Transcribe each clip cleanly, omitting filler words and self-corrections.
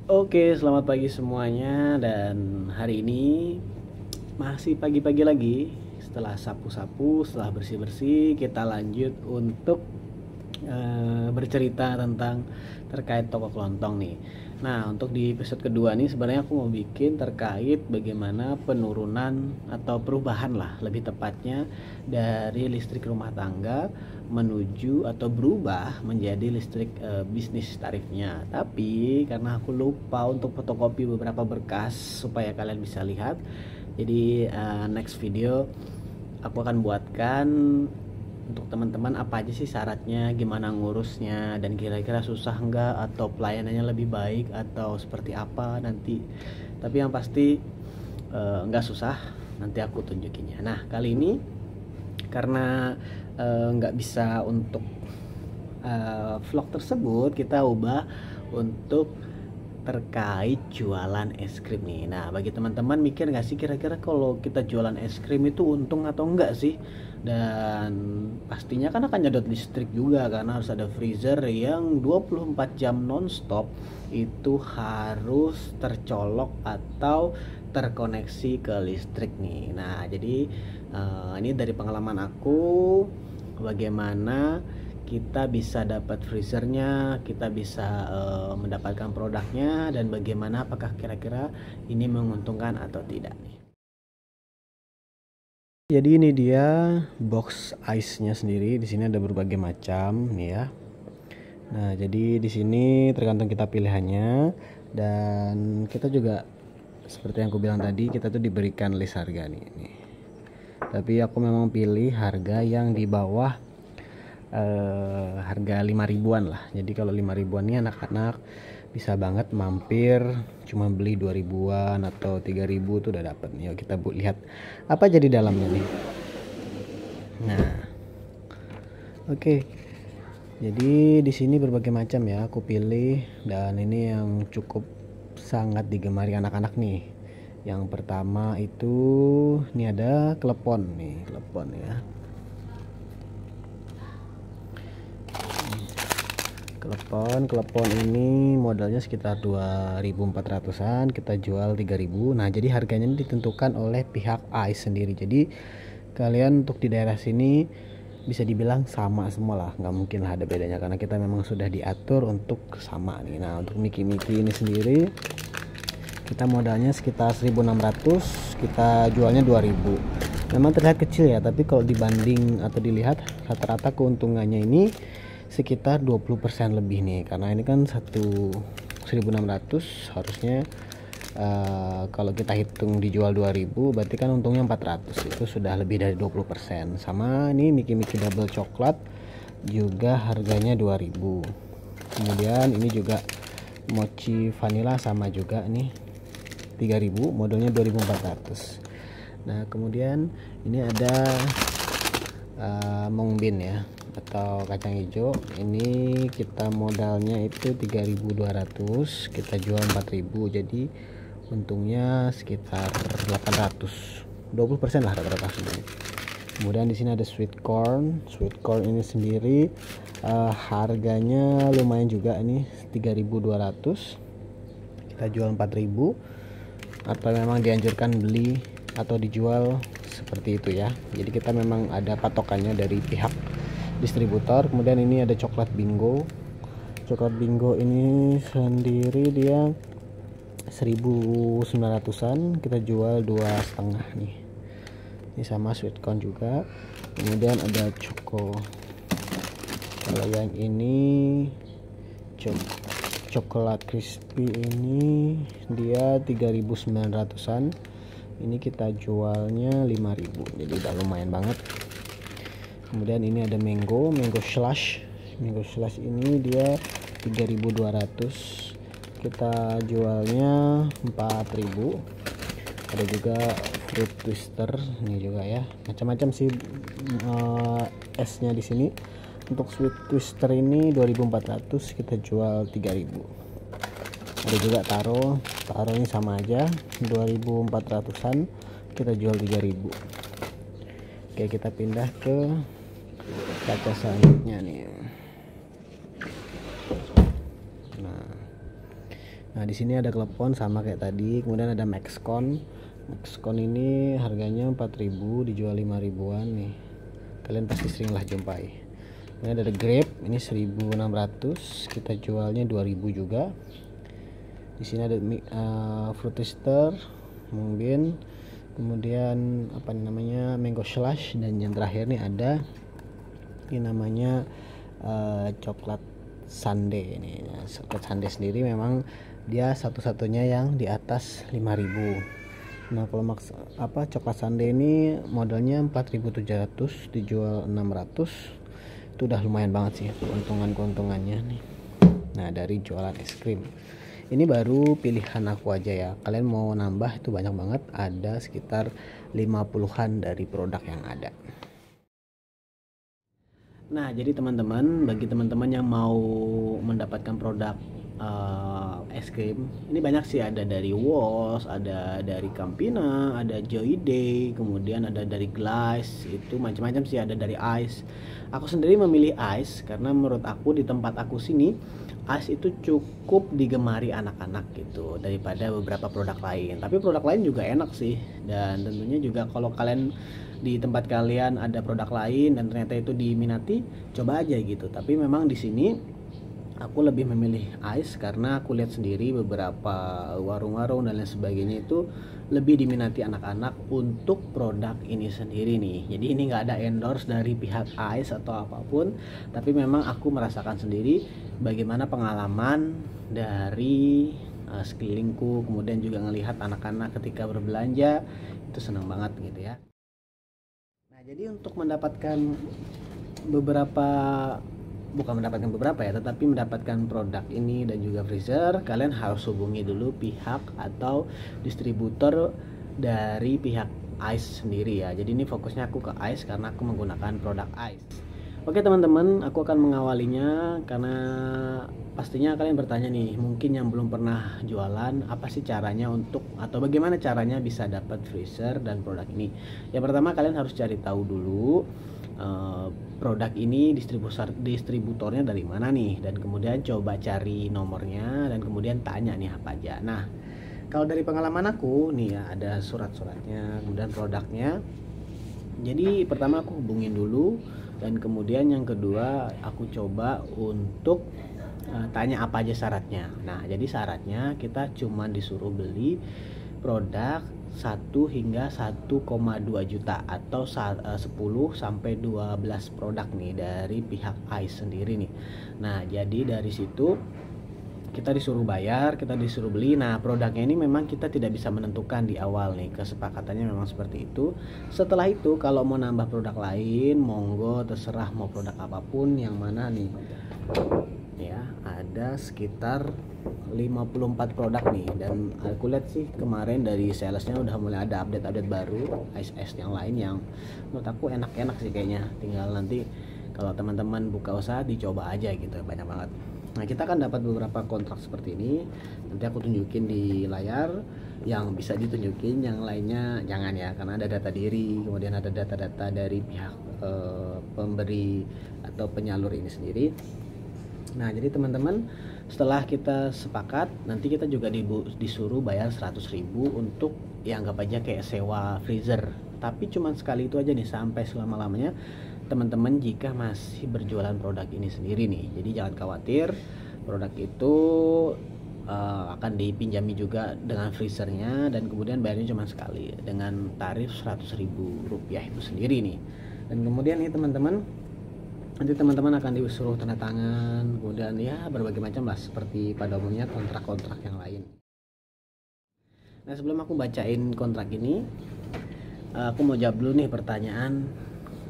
Oke, selamat pagi semuanya dan hari ini masih pagi-pagi lagi. Setelah sapu-sapu, setelah bersih-bersih, kita lanjut untuk bercerita tentang terkait toko kelontong nih. Nah, untuk di episode kedua nih sebenarnya aku mau bikin terkait bagaimana penurunan atau perubahan lah lebih tepatnya dari listrik rumah tangga menuju atau berubah menjadi listrik bisnis tarifnya. Tapi karena aku lupa untuk fotokopi beberapa berkas supaya kalian bisa lihat, jadi next video aku akan buatkan untuk teman-teman apa aja sih syaratnya, gimana ngurusnya, dan kira-kira susah enggak atau pelayanannya lebih baik atau seperti apa nanti. Tapi yang pasti enggak susah, nanti aku tunjukinnya. Nah, kali ini karena enggak bisa untuk vlog tersebut, kita ubah untuk terkait jualan es krim nih. Nah, bagi teman-teman mikir nggak sih kira-kira kalau kita jualan es krim itu untung atau enggak sih? Dan pastinya kan akan nyedot listrik juga karena harus ada freezer yang 24 jam nonstop itu harus tercolok atau terkoneksi ke listrik nih. Nah, jadi ini dari pengalaman aku bagaimana kita bisa dapat freezernya, kita bisa mendapatkan produknya, dan bagaimana apakah kira-kira ini menguntungkan atau tidak. Jadi ini dia box ice-nya sendiri. Di sini ada berbagai macam nih ya. Nah, jadi di sini tergantung kita pilihannya, dan kita juga seperti yang aku bilang tadi, kita tuh diberikan list harga nih. Tapi aku memang pilih harga yang di bawah harga 5 ribuan lah. Jadi kalau 5 ribuan ini anak-anak bisa banget mampir cuma beli 2 ribuan atau 3 ribu tuh udah dapet. Yuk kita lihat apa jadi dalamnya nih. Nah, oke. Jadi di sini berbagai macam ya aku pilih, dan ini yang cukup sangat digemari anak-anak nih. Yang pertama itu ini ada klepon nih, klepon ya. Klepon ini modalnya sekitar 2.400-an, kita jual 3.000. Nah, jadi harganya ini ditentukan oleh pihak AIS sendiri. Jadi kalian untuk di daerah sini bisa dibilang sama semua lah, nggak mungkin lah ada bedanya karena kita memang sudah diatur untuk sama nih. Nah, untuk Miki-Miki ini sendiri kita modalnya sekitar 1.600, kita jualnya 2.000. Memang terlihat kecil ya, tapi kalau dibanding atau dilihat rata-rata keuntungannya ini sekitar 20% lebih nih, karena ini kan 1.600 harusnya kalau kita hitung dijual 2.000 berarti kan untungnya 400, itu sudah lebih dari 20%. Sama nih Miki-Miki double coklat juga harganya 2.000. Kemudian ini juga mochi vanilla sama juga nih 3.000, modelnya 2.400. Nah, kemudian ini ada mongbin ya atau kacang hijau. Ini kita modalnya itu 3.200, kita jual 4.000, jadi untungnya sekitar 800, 20% lah rata-rata sebenarnya. Kemudian di sini ada sweet corn ini sendiri harganya lumayan juga nih, 3.200, kita jual 4.000, atau memang dianjurkan beli atau dijual seperti itu ya. Jadi kita memang ada patokannya dari pihak distributor. Kemudian ini ada coklat bingo ini sendiri dia 1.900-an, kita jual 2,5 nih. Ini sama sweet corn juga. Kemudian ada kalau yang ini coklat crispy ini dia 3.900-an, ini kita jualnya 5.000, jadi udah lumayan banget. Kemudian ini ada mango slush ini dia 3.200, kita jualnya 4.000. Ada juga fruit twister ini juga ya, macam-macam sih esnya di sini. Untuk sweet twister ini 2.400, kita jual 3.000. Ada juga taro ini sama aja 2.400-an, kita jual 3.000. Oke, kita pindah ke kaca selanjutnya nih. Nah, di sini ada klepon sama kayak tadi. Kemudian ada Maxcon. Maxcon ini harganya 4.000, dijual 5.000-an nih. Kalian pasti sering lah jumpai. Ini ada Grape, ini 1.600, kita jualnya 2.000 juga. Di sini ada Fruit Twister, mungkin, kemudian apa namanya, Mango Slush, dan yang terakhir nih ada ini namanya coklat sundae ini. Nah, coklat sundae sendiri memang dia satu-satunya yang di atas 5.000. Nah, kalau coklat sundae ini modalnya 4.700, dijual 600. Itu udah lumayan banget sih keuntungannya nih. Nah, dari jualan es krim. Ini baru pilihan aku aja ya. Kalian mau nambah itu banyak banget, ada sekitar 50-an dari produk yang ada. Nah, jadi teman-teman, bagi teman-teman yang mau mendapatkan produk es krim, ini banyak sih, ada dari Walls, ada dari Campina, ada Joy Day, kemudian ada dari Glass, itu macam-macam sih, ada dari Ice. Aku sendiri memilih Ice karena menurut aku di tempat aku sini Ice itu cukup digemari anak-anak gitu daripada beberapa produk lain. Tapi produk lain juga enak sih, dan tentunya juga kalau kalian di tempat kalian ada produk lain dan ternyata itu diminati, coba aja gitu. Tapi memang di sini aku lebih memilih Ice karena aku lihat sendiri beberapa warung-warung dan lain sebagainya itu lebih diminati anak-anak untuk produk ini sendiri nih. Jadi ini nggak ada endorse dari pihak Ice atau apapun, tapi memang aku merasakan sendiri bagaimana pengalaman dari sekelilingku, kemudian juga ngelihat anak-anak ketika berbelanja itu senang banget gitu ya. Nah, jadi untuk mendapatkan tetapi mendapatkan produk ini dan juga freezer, kalian harus hubungi dulu pihak atau distributor dari pihak Ice sendiri ya. Jadi ini fokusnya aku ke Ice karena aku menggunakan produk Ice. Oke teman-teman, aku akan mengawalinya karena pastinya kalian bertanya nih, mungkin yang belum pernah jualan, apa sih caranya untuk, atau bagaimana caranya bisa dapat freezer dan produk ini. Yang pertama, kalian harus cari tahu dulu produk ini distributornya dari mana nih, dan kemudian coba cari nomornya, dan kemudian tanya nih apa aja. Nah, kalau dari pengalaman aku nih ya, ada surat-suratnya, kemudian produknya. Jadi pertama aku hubungin dulu, dan kemudian yang kedua aku coba untuk tanya apa aja syaratnya. Nah, jadi syaratnya kita cuma disuruh beli produk 1 hingga 1,2 juta atau 10 sampai 12 produk nih dari pihak Ice sendiri nih. Nah, jadi dari situ kita disuruh bayar, kita disuruh beli. Nah, produknya ini memang kita tidak bisa menentukan di awal nih, kesepakatannya memang seperti itu. Setelah itu kalau mau nambah produk lain, monggo, terserah mau produk apapun yang mana nih. Ya, ada sekitar 54 produk nih, dan aku lihat sih kemarin dari salesnya udah mulai ada update baru Ice yang lain yang menurut aku enak-enak sih kayaknya. Tinggal nanti kalau teman-teman buka usaha dicoba aja gitu, banyak banget. Nah, kita akan dapat beberapa kontrak seperti ini. Nanti aku tunjukin di layar, yang bisa ditunjukin, yang lainnya jangan ya, karena ada data diri, kemudian ada data-data dari pihak pemberi atau penyalur ini sendiri. Nah, jadi teman-teman, setelah kita sepakat, nanti kita juga disuruh bayar 100.000 untuk ya anggap aja kayak sewa freezer. Tapi cuma sekali itu aja nih, sampai selama-lamanya teman-teman jika masih berjualan produk ini sendiri nih. Jadi jangan khawatir, produk itu akan dipinjami juga dengan freezernya, dan kemudian bayarnya cuma sekali dengan tarif 100.000 rupiah itu sendiri nih. Dan kemudian nih teman-teman, nanti teman-teman akan disuruh tanda tangan, kemudian ya berbagai macam lah seperti pada umumnya kontrak-kontrak yang lain. Nah, sebelum aku bacain kontrak ini, aku mau jawab dulu nih pertanyaan,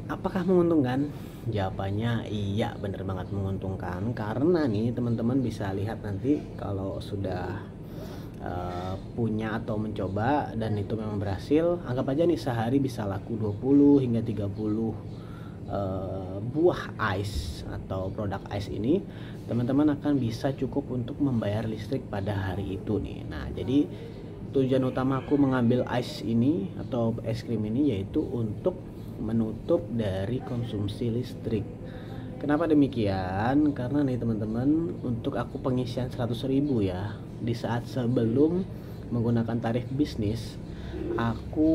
apakah menguntungkan? Jawabannya iya, bener banget menguntungkan, karena nih teman-teman bisa lihat nanti kalau sudah punya atau mencoba dan itu memang berhasil, anggap aja nih sehari bisa laku 20 hingga 30 buah Ice atau produk Ice ini, teman-teman akan bisa cukup untuk membayar listrik pada hari itu nih. Nah, jadi tujuan utama aku mengambil Ice ini atau es krim ini yaitu untuk menutup dari konsumsi listrik. Kenapa demikian? Karena nih teman-teman, untuk aku pengisian 100.000 ya, di saat sebelum menggunakan tarif bisnis, aku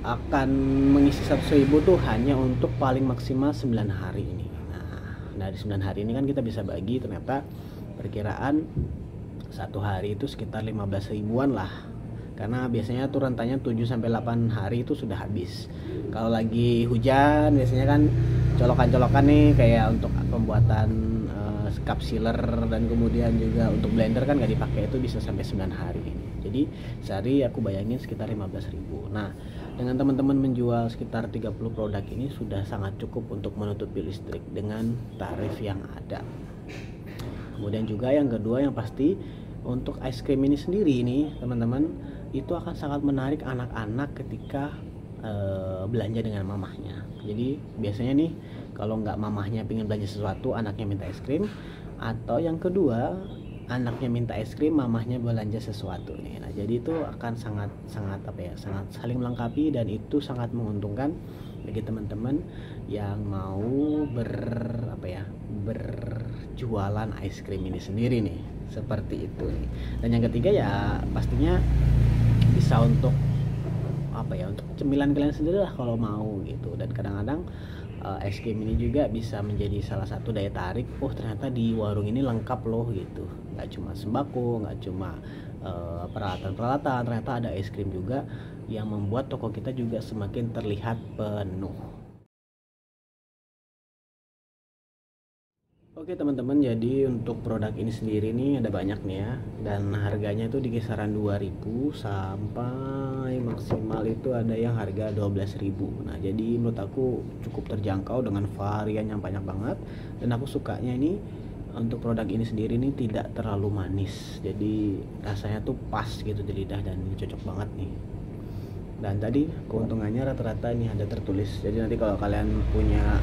akan mengisi 100.000 tuh hanya untuk paling maksimal 9 hari ini. Nah, dari 9 hari ini kan kita bisa bagi, ternyata perkiraan satu hari itu sekitar 15 ribuan lah, karena biasanya tuh rentanya 7-8 hari itu sudah habis. Kalau lagi hujan biasanya kan colokan-colokan nih, kayak untuk pembuatan cup sealer dan kemudian juga untuk blender kan nggak dipakai, itu bisa sampai 9 hari. Jadi sehari aku bayangin sekitar 15.000. Nah, dengan teman-teman menjual sekitar 30 produk ini sudah sangat cukup untuk menutupi listrik dengan tarif yang ada. Kemudian juga yang kedua, yang pasti untuk es krim ini sendiri nih teman-teman, itu akan sangat menarik anak-anak ketika belanja dengan mamahnya. Jadi biasanya nih kalau nggak mamahnya pengen belanja sesuatu, anaknya minta es krim, atau yang kedua anaknya minta es krim, mamahnya belanja sesuatu nih. Nah, jadi itu akan sangat saling melengkapi, dan itu sangat menguntungkan bagi teman-teman yang mau berjualan es krim ini sendiri nih, seperti itu nih. Dan yang ketiga ya pastinya bisa untuk untuk cemilan kalian sendiri lah kalau mau gitu. Dan kadang-kadang es krim ini juga bisa menjadi salah satu daya tarik, ternyata di warung ini lengkap loh gitu, nggak cuma sembako, nggak cuma peralatan-peralatan, ternyata ada es krim juga, yang membuat toko kita juga semakin terlihat penuh. Oke teman-teman, jadi untuk produk ini sendiri nih ada banyak nih ya, dan harganya itu di kisaran 2.000 sampai maksimal itu ada yang harga 12.000. Nah, jadi menurut aku cukup terjangkau dengan varian yang banyak banget, dan aku sukanya ini untuk produk ini sendiri nih tidak terlalu manis, jadi rasanya tuh pas gitu di lidah, dan ini cocok banget nih. Dan tadi keuntungannya rata-rata ini ada tertulis, jadi nanti kalau kalian punya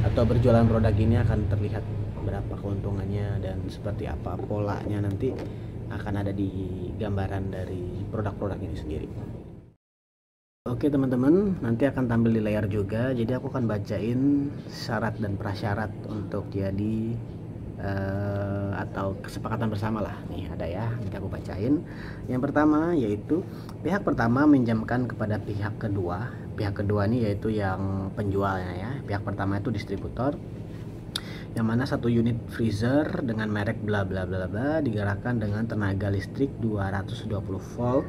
atau berjualan produk ini akan terlihat berapa keuntungannya dan seperti apa polanya, nanti akan ada di gambaran dari produk-produk ini sendiri. Oke teman-teman, nanti akan tampil di layar juga, jadi aku akan bacain syarat dan prasyarat untuk jadi atau kesepakatan bersama lah. Nih ada ya, nanti aku bacain. Yang pertama yaitu pihak pertama minjamkan kepada pihak kedua. Pihak kedua nih yaitu yang penjualnya ya. Pihak pertama itu distributor, yang mana satu unit freezer dengan merek bla bla bla bla digerakkan dengan tenaga listrik 220 volt,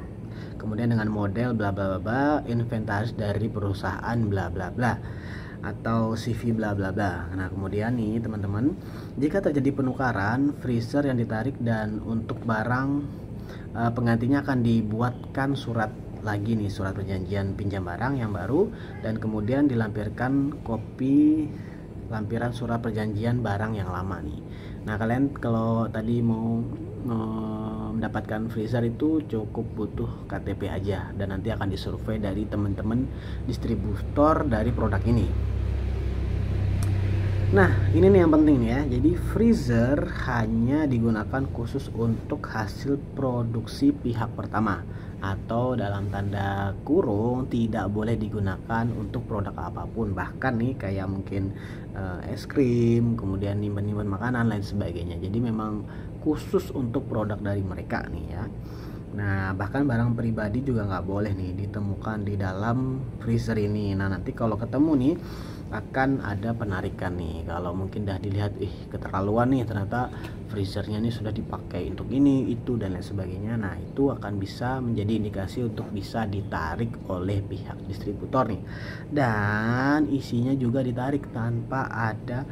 kemudian dengan model bla bla bla, inventaris dari perusahaan bla bla bla atau CV bla bla bla. Nah, kemudian nih teman-teman, jika terjadi penukaran freezer yang ditarik dan untuk barang penggantinya akan dibuatkan surat lagi nih, surat perjanjian pinjam barang yang baru, dan kemudian dilampirkan kopi lampiran surat perjanjian barang yang lama nih. Nah, kalian kalau tadi mau mendapatkan freezer itu cukup butuh KTP aja, dan nanti akan disurvei dari teman-teman distributor dari produk ini. Nah, ini nih yang penting nih ya. Jadi freezer hanya digunakan khusus untuk hasil produksi pihak pertama, atau dalam tanda kurung tidak boleh digunakan untuk produk apapun, bahkan nih kayak mungkin es krim, kemudian nyimpen makanan lain sebagainya. Jadi memang khusus untuk produk dari mereka nih ya. Nah, bahkan barang pribadi juga nggak boleh nih ditemukan di dalam freezer ini. Nah, nanti kalau ketemu nih akan ada penarikan nih. Kalau mungkin dah dilihat keterlaluan nih, ternyata freezernya nih sudah dipakai untuk ini, itu dan lain sebagainya. Nah, itu akan bisa menjadi indikasi untuk bisa ditarik oleh pihak distributor nih. Dan isinya juga ditarik tanpa ada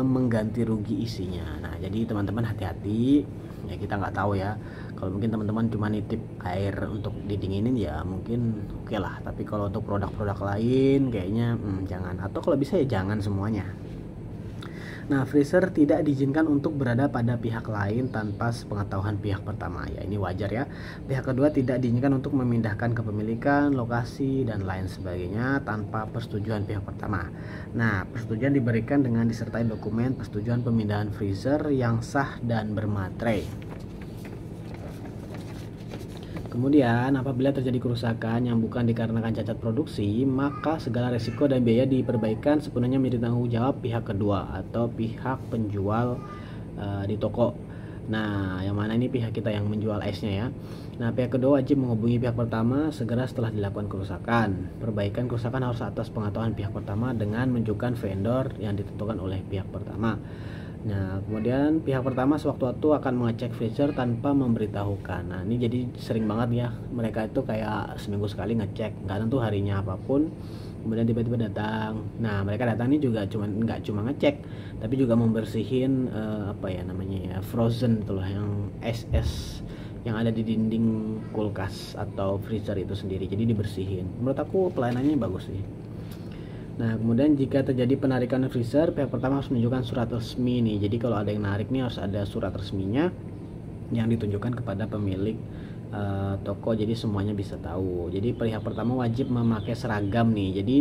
mengganti rugi isinya. Nah, jadi teman-teman hati-hati ya, kita nggak tahu ya. Kalau mungkin teman-teman cuma nitip air untuk didinginin ya mungkin oke lah, tapi kalau untuk produk-produk lain kayaknya jangan, atau kalau bisa ya jangan semuanya. Nah, freezer tidak diizinkan untuk berada pada pihak lain tanpa sepengetahuan pihak pertama. Ya, ini wajar ya. Pihak kedua tidak diizinkan untuk memindahkan kepemilikan, lokasi, dan lain sebagainya tanpa persetujuan pihak pertama. Nah, persetujuan diberikan dengan disertai dokumen persetujuan pemindahan freezer yang sah dan bermaterai. Kemudian, apabila terjadi kerusakan yang bukan dikarenakan cacat produksi, maka segala resiko dan biaya diperbaikan sepenuhnya menjadi tanggung jawab pihak kedua atau pihak penjual di toko. Nah, yang mana ini pihak kita yang menjual esnya ya. Nah, pihak kedua wajib menghubungi pihak pertama segera setelah dilakukan kerusakan. Perbaikan kerusakan harus atas pengetahuan pihak pertama dengan menunjukkan vendor yang ditentukan oleh pihak pertama. Nah, kemudian pihak pertama sewaktu-waktu akan mengecek freezer tanpa memberitahukan. Nah, ini jadi sering banget ya, mereka itu kayak seminggu sekali ngecek, nggak tentu harinya apapun. Kemudian tiba-tiba datang. Nah, mereka datang ini juga nggak cuma ngecek, tapi juga membersihin apa ya namanya ya, frozen itulah, yang es yang ada di dinding kulkas atau freezer itu sendiri. Jadi dibersihin. Menurut aku pelayanannya bagus sih. Nah, kemudian jika terjadi penarikan freezer, pihak pertama harus menunjukkan surat resmi nih. Jadi kalau ada yang narik nih harus ada surat resminya yang ditunjukkan kepada pemilik toko. Jadi semuanya bisa tahu. Jadi pihak pertama wajib memakai seragam nih. Jadi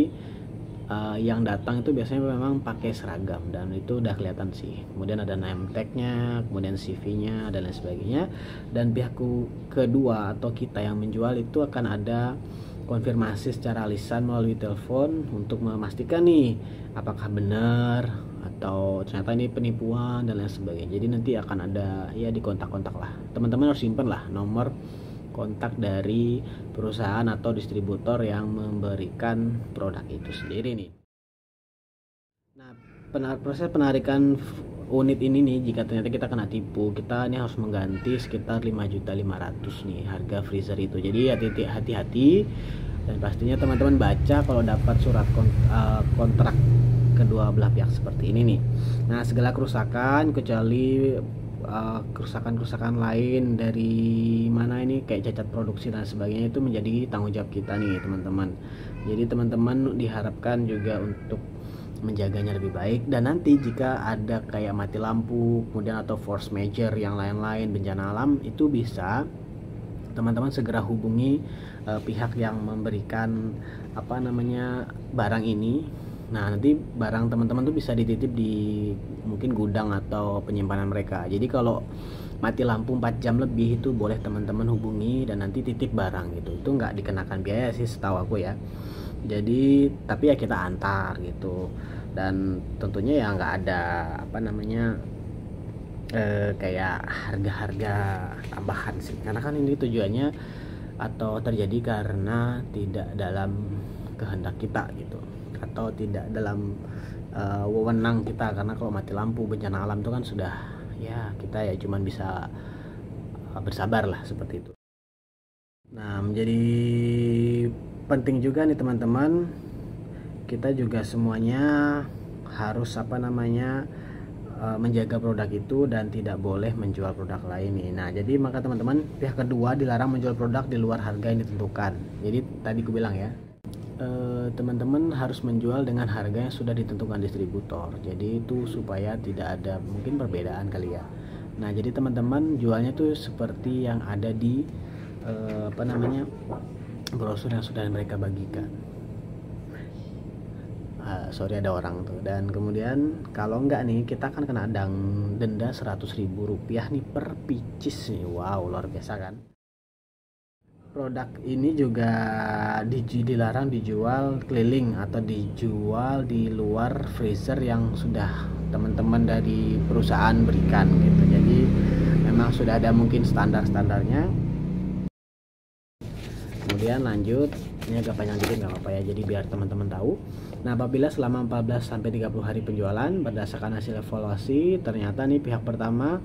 yang datang itu biasanya memang pakai seragam dan itu udah kelihatan sih. Kemudian ada name tag-nya, kemudian CV-nya dan lain sebagainya. Dan pihak kedua atau kita yang menjual itu akan ada konfirmasi secara lisan melalui telepon untuk memastikan nih apakah benar atau ternyata ini penipuan dan lain sebagainya. Jadi nanti akan ada ya di kontak-kontak lah. Teman-teman harus simpen lah nomor kontak dari perusahaan atau distributor yang memberikan produk itu sendiri nih. Nah, proses penarikan unit ini nih, jika ternyata kita kena tipu, kita ini harus mengganti sekitar 5.500.000 nih harga freezer itu. Jadi hati-hati dan pastinya teman-teman baca kalau dapat surat kontrak kedua belah pihak seperti ini nih. Nah, segala kerusakan kecuali kerusakan-kerusakan lain dari mana ini kayak cacat produksi dan sebagainya itu menjadi tanggung jawab kita nih teman-teman. Jadi teman-teman diharapkan juga untuk menjaganya lebih baik, dan nanti jika ada kayak mati lampu kemudian atau force major yang lain-lain bencana alam, itu bisa teman-teman segera hubungi pihak yang memberikan apa namanya barang ini. Nah, nanti barang teman-teman tuh bisa dititip di mungkin gudang atau penyimpanan mereka. Jadi kalau mati lampu 4 jam lebih itu boleh teman-teman hubungi dan nanti titip barang gitu. Itu nggak dikenakan biaya sih setahu aku ya. Jadi tapi ya kita antar gitu, dan tentunya ya nggak ada apa namanya kayak harga-harga tambahan sih, karena kan ini tujuannya atau terjadi karena tidak dalam kehendak kita gitu, atau tidak dalam wewenang kita, karena kalau mati lampu bencana alam itu kan sudah ya kita ya cuman bisa bersabar lah seperti itu. Nah, menjadi penting juga nih teman-teman, kita juga semuanya harus apa namanya menjaga produk itu dan tidak boleh menjual produk lain nih. Nah, jadi maka teman-teman, pihak kedua dilarang menjual produk di luar harga yang ditentukan. Jadi tadi aku bilang ya, teman-teman harus menjual dengan harga yang sudah ditentukan distributor. Jadi itu supaya tidak ada mungkin perbedaan kali ya. Nah, jadi teman-teman jualnya tuh seperti yang ada di apa namanya brosur yang sudah mereka bagikan. Sorry ada orang tuh. Dan kemudian kalau enggak nih, kita akan kena denda 100.000 rupiah nih per pieces nih. Wow, luar biasa kan. Produk ini juga dilarang dijual keliling atau dijual di luar freezer yang sudah teman-teman dari perusahaan berikan gitu. Jadi memang sudah ada mungkin standar-standarnya. Kemudian lanjut, ini agak panjang dikit nggak apa-apa ya, jadi biar teman-teman tahu. Nah, apabila selama 14-30 hari penjualan berdasarkan hasil evaluasi ternyata nih pihak pertama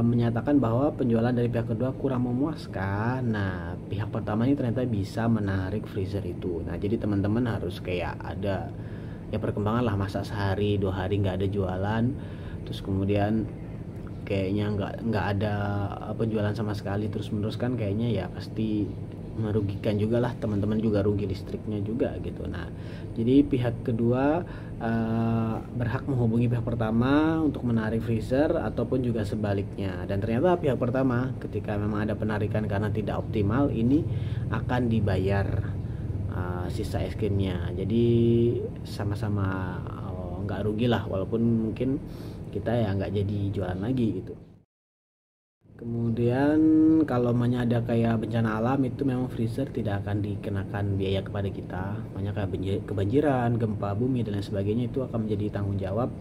menyatakan bahwa penjualan dari pihak kedua kurang memuaskan, nah pihak pertama ini ternyata bisa menarik freezer itu. Nah, jadi teman-teman harus kayak ada ya perkembangan lah, masa sehari 2 hari nggak ada jualan, terus kemudian kayaknya nggak ada penjualan sama sekali terus menerus, kan kayaknya ya pasti merugikan juga lah, teman-teman juga rugi listriknya juga gitu. Nah, jadi pihak kedua berhak menghubungi pihak pertama untuk menarik freezer ataupun juga sebaliknya. Dan ternyata pihak pertama ketika memang ada penarikan karena tidak optimal, ini akan dibayar sisa es krimnya. Jadi sama-sama nggak rugi lah, walaupun mungkin kita ya nggak jadi jualan lagi gitu. Kemudian kalau ada kayak bencana alam itu memang freezer tidak akan dikenakan biaya kepada kita. Makanya kayak kebanjiran, gempa bumi dan lain sebagainya itu akan menjadi tanggung jawab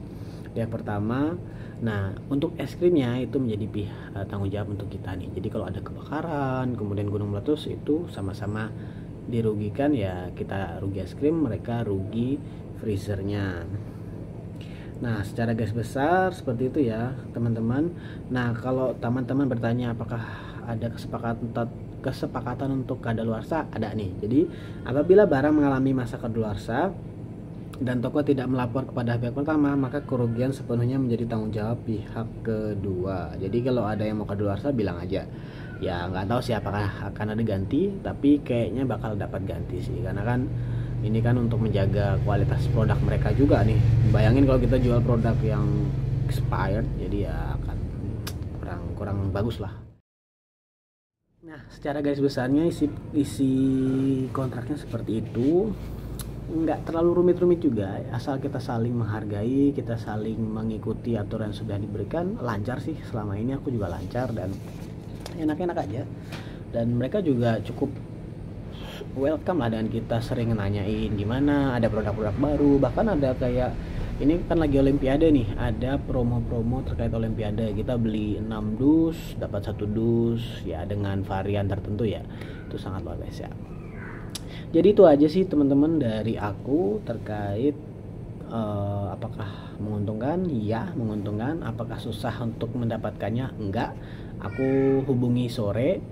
yang pertama. Nah, untuk es krimnya itu menjadi tanggung jawab untuk kita nih. Jadi kalau ada kebakaran, kemudian gunung meletus itu sama-sama dirugikan, ya kita rugi es krim, mereka rugi freezernya. Nah, secara garis besar seperti itu ya, teman-teman. Nah, kalau teman-teman bertanya apakah ada kesepakatan untuk kadaluarsa, ada nih. Jadi, apabila barang mengalami masa kadaluarsa dan toko tidak melapor kepada pihak pertama, maka kerugian sepenuhnya menjadi tanggung jawab pihak kedua. Jadi, kalau ada yang mau kadaluarsa bilang aja. Ya, nggak tahu sih apakah akan ada ganti, tapi kayaknya bakal dapat ganti sih, karena kan ini kan untuk menjaga kualitas produk mereka juga nih. Bayangin kalau kita jual produk yang expired, jadi ya akan kurang bagus lah. Nah, secara garis besarnya isi kontraknya seperti itu. Nggak terlalu rumit-rumit juga, asal kita saling menghargai, kita saling mengikuti aturan yang sudah diberikan. Lancar sih, selama ini aku juga lancar dan enak-enak aja. Dan mereka juga cukup welcome lah dengan kita, sering nanyain gimana, ada produk-produk baru, bahkan ada kayak ini kan lagi olimpiade nih, ada promo-promo terkait olimpiade, kita beli 6 dus dapat 1 dus ya dengan varian tertentu ya, itu sangat luar biasa. Jadi itu aja sih teman-teman dari aku terkait apakah menguntungkan? Ya, menguntungkan. Apakah susah untuk mendapatkannya? Enggak. Aku hubungi sore,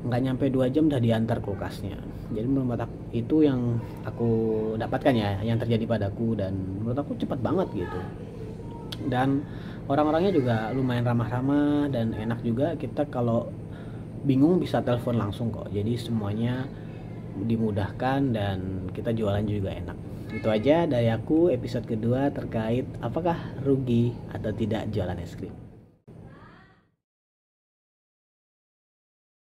nggak nyampe 2 jam udah diantar kulkasnya. Jadi menurut aku itu yang aku dapatkan ya, yang terjadi padaku, dan menurut aku cepat banget gitu. Dan orang-orangnya juga lumayan ramah-ramah dan enak juga. Kita kalau bingung bisa telepon langsung kok. Jadi semuanya dimudahkan dan kita jualan juga enak. Itu aja dari aku episode kedua terkait apakah rugi atau tidak jualan es krim.